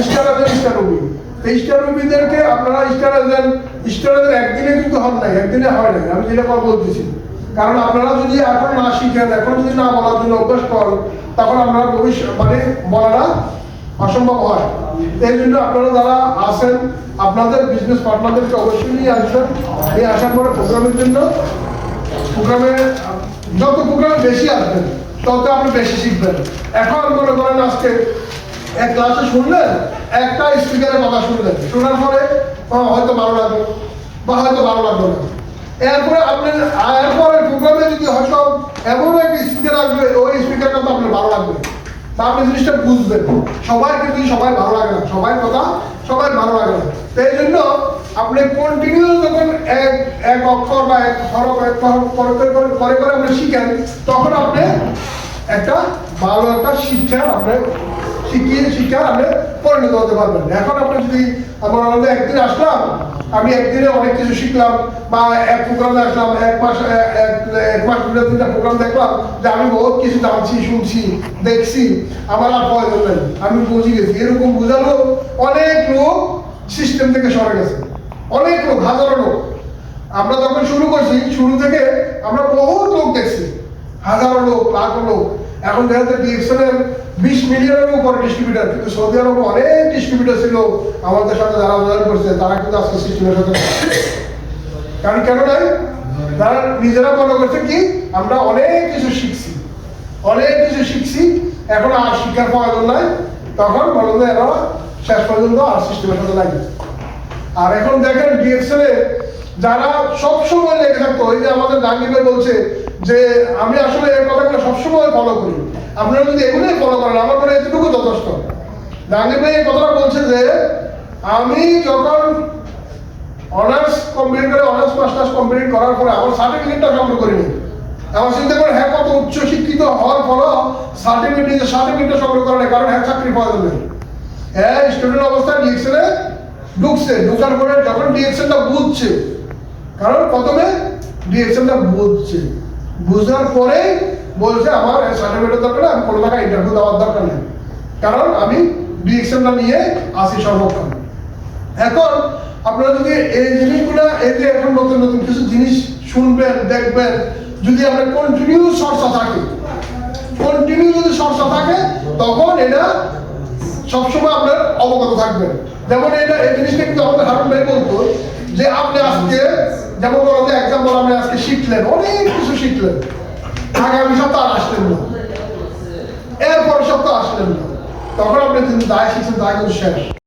Star রুবিদেরকে আপনারা star একদিনে কিন্তু হন নাই, একদিনে হয় নাই, আমি যেটা বলতেছি। কারণ আপনারা যদি এখন না শিখেন, এখন যদি না বলার জন্য অভ্যাস করেন, তখন আপনারা ভবিষ্যৎ মানে বলাটা অসম্ভব হয়। এই জন্য আপনারা যারা আসেন আপনাদের বিজনেস পার্টনারদেরকে অবশ্যই নিয়ে আসবেন। নিয়ে আসার পরে প্রোগ্রামের জন্য যত প্রোগ্রাম বেশি আসবেন তত আপনি বেশি শিখবেন। এখন মনে করেন আজকে এক ক্লাসে শুনলেন, একটা স্পিকারের কথা শুনলেন, শোনার পরে হয়তো ভালো লাগলো বা হয়তো ভালো লাগলো না। এরপরে প্রোগ্রামে যদি হয়তো এমন একটা স্পিকার আসবে, ওই স্পিকারটা তো আপনার ভালো লাগবে বা আপনি জিনিসটা বুঝবেন। সবাই কিন্তু সবাই ভালো লাগে না, সবাই কথা সবাই ভালো লাগে না। এই জন্য আপনি কন্টিনিউ যখন এক অক্ষর বা এক হরফ করে আপনি শিখেন, তখন আপনি একটা ভালো একটা শিক্ষার আপনি পরিণত হতে পারবেন। এখন আপনি যদি আমাদের একদিন আসলাম, আমি একদিনে অনেক কিছু শিখলাম, বা এক প্রোগ্রামে আসলাম, এক মাস তিনটা প্রোগ্রাম দেখলাম যে আমি বহুত কিছু জানছি, শুনছি, দেখছি, আমার আর প্রয়োজন নেই, আমি বুঝে গেছি। এরকম বোঝালো অনেক লোক সিস্টেম থেকে সরে গেছে, অনেক লোক, হাজারো লোক। আমরা যখন শুরু করছি, শুরু থেকে আমরা বহুত লোক দেখছি, হাজারো লোক, লাখো লোক। এখন দেখা যাচ্ছে ডিএক্সএলের 20 মিলিয়নের উপরে ডিস্ট্রিবিউটার, কিন্তু সৌদি আরবে অনেক ডিস্ট্রিবিউটার ছিল আমাদের সাথে যারা জয়েন করছে, তারা কিন্তু আজকে সিস্টেমের সাথে। কারণ কেন নাই? তারা নিজেরা মনে করছে কি আমরা অনেক কিছু শিখছি, এখন আর শিক্ষার প্রয়োজন নাই। তখন বলো যে এরা শেষ পর্যন্ত আর সিস্টেমের সাথে লাগে। আর এখন দেখেন ডিএক্সএলে যারা সবসময় লেগে থাকতো, এই যে আমাদের জাহাঙ্গীর ভাই বলছে যে আমি আসলে এই কথাগুলো সবসময় ফলো করি, আপনারা যদি এগুলোই ফলো করেন আমার মনে হয় এতটুকু যথেষ্ট। জাহাঙ্গীর ভাই এই কথাটা বলছে যে আমি যখন অনার্স মাস্টার্স কমপ্লিট করার পরে আমার সার্টিফিকেটটা সংগ্রহ করিনি। আমার চিন্তা করে হ্যাঁ কত উচ্চ শিক্ষিত হওয়ার ফলে সার্টিফিকেটটা সংগ্রহ করে না, কারণ হ্যাঁ চাকরি প্রয়োজন নেই। হ্যাঁ স্টুডেন্ট অবস্থায় ডিএক্সএলে ঢুকার পরে যখন ডিএক্সএলটা বুঝছে, কারণ প্রথমে ডিএক্সএলটা বুঝার পরে বলছে আমার সার্টিফিকেটের দরকার নেই, আমি কোনো টাকা ইন্টারভিউ দেওয়ার দরকার নেই, কারণ আমি ডিএক্সএলটা নিয়ে আসি সর্বক্ষণ। এখন আপনারা যদি এই জিনিসগুলো, এই যে এখন নতুন নতুন কিছু জিনিস শুনবেন, দেখবেন, যদি আপনার কন্টিনিউ চর্চা থাকে, তখন এটা সবসময় আপনার অবগত থাকবেন। যেমন এই জিনিসটা কিন্তু আমাদের হারুন ভাই বলতো যে আপনি আজকে যেমন এক্সাম্পল আপনি আজকে শিখলেন, অনেক কিছু শিখলেন, আগামী সপ্তাহ আসলেন না, এরপর সপ্তাহ আসলেন না, তখন আপনি কিন্তু দায় শিখছেন, দায় কিন্তু শেষ।